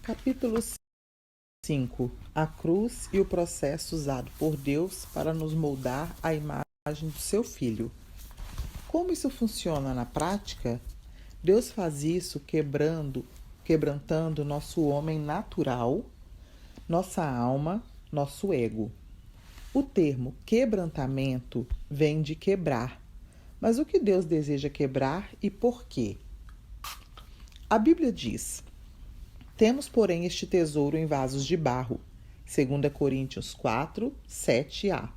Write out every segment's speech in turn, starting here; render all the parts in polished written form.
Capítulo 5. A cruz e o processo usado por Deus para nos moldar à imagem do seu Filho. Como isso funciona na prática? Deus faz isso quebrantando nosso homem natural, nossa alma, nosso ego. O termo quebrantamento vem de quebrar. Mas o que Deus deseja quebrar e por quê? A Bíblia diz: temos, porém, este tesouro em vasos de barro. 2 Coríntios 4, 7a.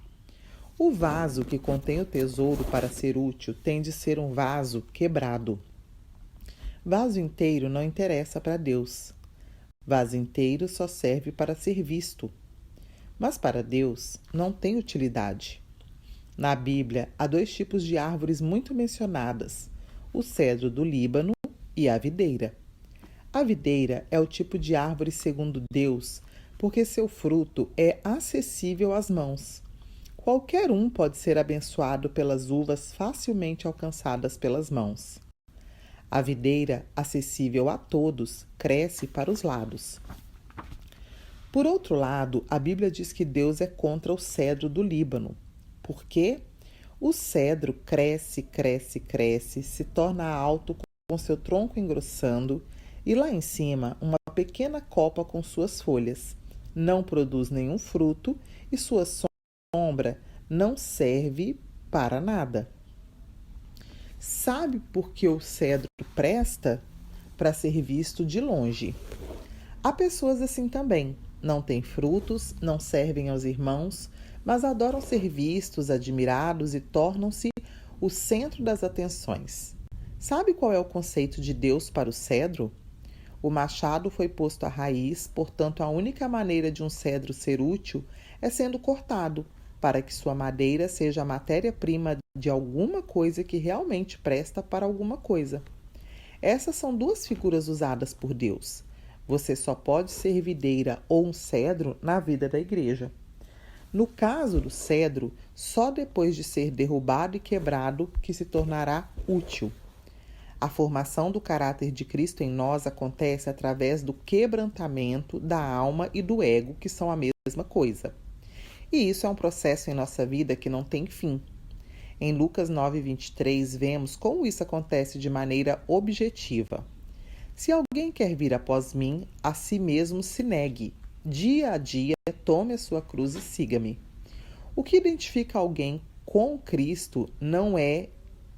O vaso que contém o tesouro para ser útil tem de ser um vaso quebrado. Vaso inteiro não interessa para Deus. Vaso inteiro só serve para ser visto. Mas para Deus não tem utilidade. Na Bíblia, há 2 tipos de árvores muito mencionadas: o cedro do Líbano e a videira. A videira é o tipo de árvore segundo Deus, porque seu fruto é acessível às mãos. Qualquer um pode ser abençoado pelas uvas facilmente alcançadas pelas mãos. A videira, acessível a todos, cresce para os lados. Por outro lado, a Bíblia diz que Deus é contra o cedro do Líbano. Por quê? O cedro cresce, se torna alto com seu tronco engrossando e lá em cima uma pequena copa com suas folhas. Não produz nenhum fruto e sua sombra não serve para nada. Sabe por que o cedro presta? Para ser visto de longe. Há pessoas assim também. Não têm frutos, não servem aos irmãos, mas adoram ser vistos, admirados e tornam-se o centro das atenções. Sabe qual é o conceito de Deus para o cedro? O machado foi posto à raiz, portanto, a única maneira de um cedro ser útil é sendo cortado, para que sua madeira seja a matéria-prima de alguma coisa que realmente presta para alguma coisa. Essas são 2 figuras usadas por Deus. Você só pode ser videira ou um cedro na vida da igreja. No caso do cedro, só depois de ser derrubado e quebrado que se tornará útil. A formação do caráter de Cristo em nós acontece através do quebrantamento da alma e do ego, que são a mesma coisa. E isso é um processo em nossa vida que não tem fim. Em Lucas 9:23, vemos como isso acontece de maneira objetiva. Se alguém quer vir após mim, a si mesmo se negue. Dia a dia, tome a sua cruz e siga-me. O que identifica alguém com Cristo não é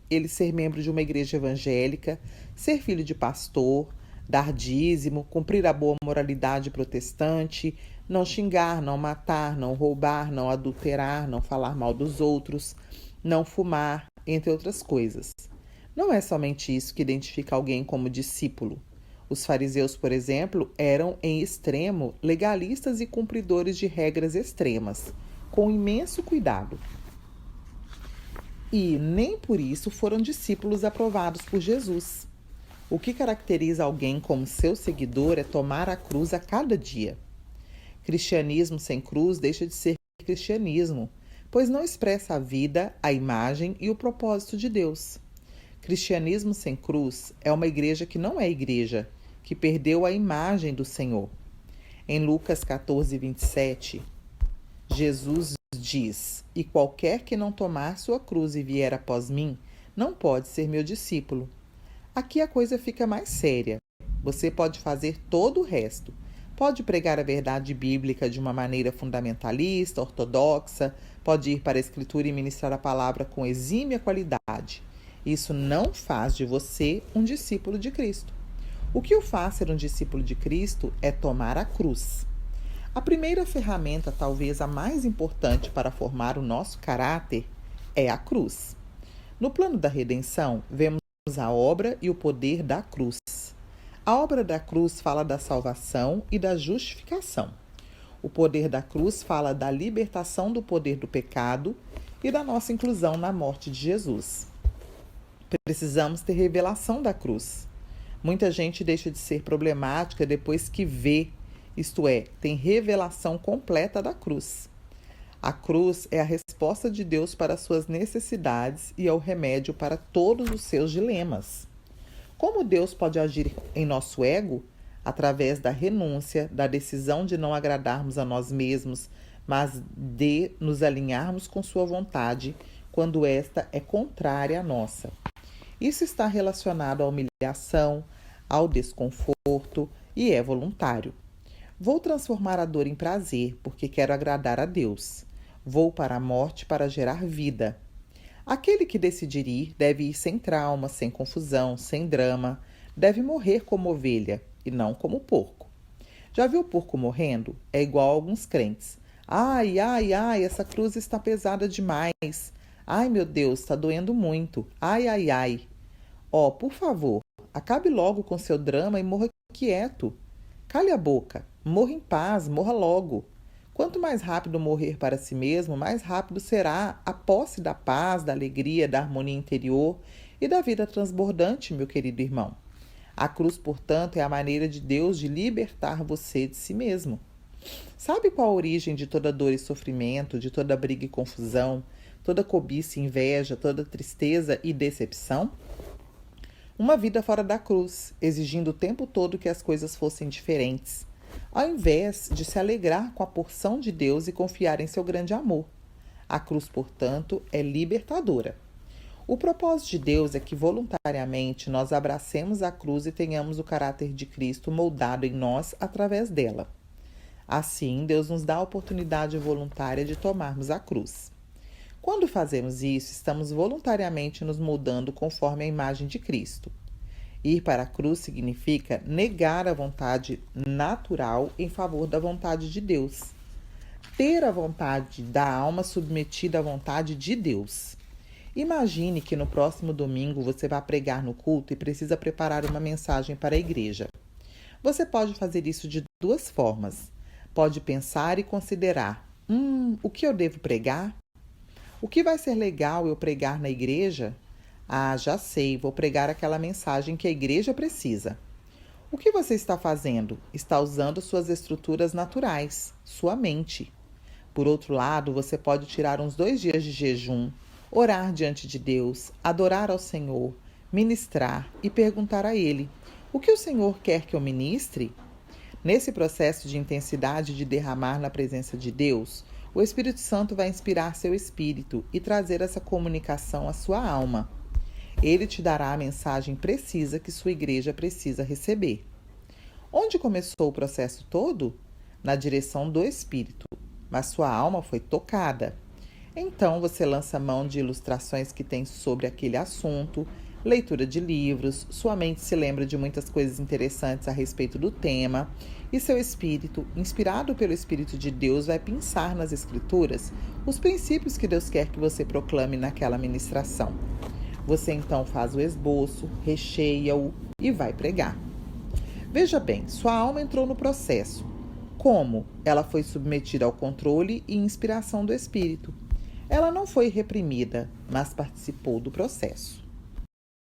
ele ser membro de uma igreja evangélica, ser filho de pastor, dar dízimo, cumprir a boa moralidade protestante, não xingar, não matar, não roubar, não adulterar, não falar mal dos outros, não fumar, entre outras coisas. Não é somente isso que identifica alguém como discípulo. Os fariseus, por exemplo, eram em extremo legalistas e cumpridores de regras extremas, com imenso cuidado. E nem por isso foram discípulos aprovados por Jesus. O que caracteriza alguém como seu seguidor é tomar a cruz a cada dia. Cristianismo sem cruz deixa de ser cristianismo, pois não expressa a vida, a imagem e o propósito de Deus. Cristianismo sem cruz é uma igreja que não é igreja, que perdeu a imagem do Senhor. Em Lucas 14:27, Jesus diz: e qualquer que não tomar sua cruz e vier após mim, não pode ser meu discípulo. Aqui a coisa fica mais séria. Você pode fazer todo o resto. Pode pregar a verdade bíblica de uma maneira fundamentalista, ortodoxa, pode ir para a Escritura e ministrar a palavra com exímia qualidade. Isso não faz de você um discípulo de Cristo. O que o faz ser um discípulo de Cristo é tomar a cruz. A primeira ferramenta, talvez a mais importante para formar o nosso caráter, é a cruz. No plano da redenção, vemos a obra e o poder da cruz. A obra da cruz fala da salvação e da justificação. O poder da cruz fala da libertação do poder do pecado e da nossa inclusão na morte de Jesus. Precisamos ter revelação da cruz. Muita gente deixa de ser problemática depois que vê, isto é, tem revelação completa da cruz. A cruz é a resposta de Deus para as suas necessidades e é o remédio para todos os seus dilemas. Como Deus pode agir em nosso ego? através da renúncia, da decisão de não agradarmos a nós mesmos, mas de nos alinharmos com Sua vontade, quando esta é contrária à nossa. Isso está relacionado à humilhação, ao desconforto e é voluntário. Vou transformar a dor em prazer, porque quero agradar a Deus. Vou para a morte para gerar vida. Aquele que decidir ir deve ir sem trauma, sem confusão, sem drama. Deve morrer como ovelha e não como porco. Já viu o porco morrendo? É igual a alguns crentes. Ai, ai, ai, essa cruz está pesada demais. Ai, meu Deus, está doendo muito. Ai, ai, ai. Ó, por favor, acabe logo com seu drama e morra quieto. Cale a boca, morra em paz, morra logo. Quanto mais rápido morrer para si mesmo, mais rápido será a posse da paz, da alegria, da harmonia interior e da vida transbordante, meu querido irmão. A cruz, portanto, é a maneira de Deus de libertar você de si mesmo. Sabe qual a origem de toda dor e sofrimento, de toda briga e confusão, toda cobiça e inveja, toda tristeza e decepção? Uma vida fora da cruz, exigindo o tempo todo que as coisas fossem diferentes, ao invés de se alegrar com a porção de Deus e confiar em seu grande amor. A cruz, portanto, é libertadora. O propósito de Deus é que voluntariamente nós abracemos a cruz e tenhamos o caráter de Cristo moldado em nós através dela. Assim, Deus nos dá a oportunidade voluntária de tomarmos a cruz. Quando fazemos isso, estamos voluntariamente nos moldando conforme a imagem de Cristo. Ir para a cruz significa negar a vontade natural em favor da vontade de Deus. Ter a vontade da alma submetida à vontade de Deus. Imagine que no próximo domingo você vai pregar no culto e precisa preparar uma mensagem para a igreja. Você pode fazer isso de duas formas. Pode pensar e considerar: o que eu devo pregar? O que vai ser legal eu pregar na igreja? Ah, já sei, vou pregar aquela mensagem que a igreja precisa. O que você está fazendo? Está usando suas estruturas naturais, sua mente. Por outro lado, você pode tirar uns 2 dias de jejum, orar diante de Deus, adorar ao Senhor, ministrar e perguntar a Ele: o que o Senhor quer que eu ministre? Nesse processo de intensidade de derramar na presença de Deus, o Espírito Santo vai inspirar seu espírito e trazer essa comunicação à sua alma. Ele te dará a mensagem precisa que sua igreja precisa receber. Onde começou o processo todo? Na direção do Espírito, mas sua alma foi tocada. Então você lança mão de ilustrações que tem sobre aquele assunto, leitura de livros, sua mente se lembra de muitas coisas interessantes a respeito do tema e seu espírito, inspirado pelo Espírito de Deus, vai pensar nas Escrituras os princípios que Deus quer que você proclame naquela ministração. Você então faz o esboço, recheia-o e vai pregar. Veja bem, sua alma entrou no processo. Como? Ela foi submetida ao controle e inspiração do Espírito. Ela não foi reprimida, mas participou do processo.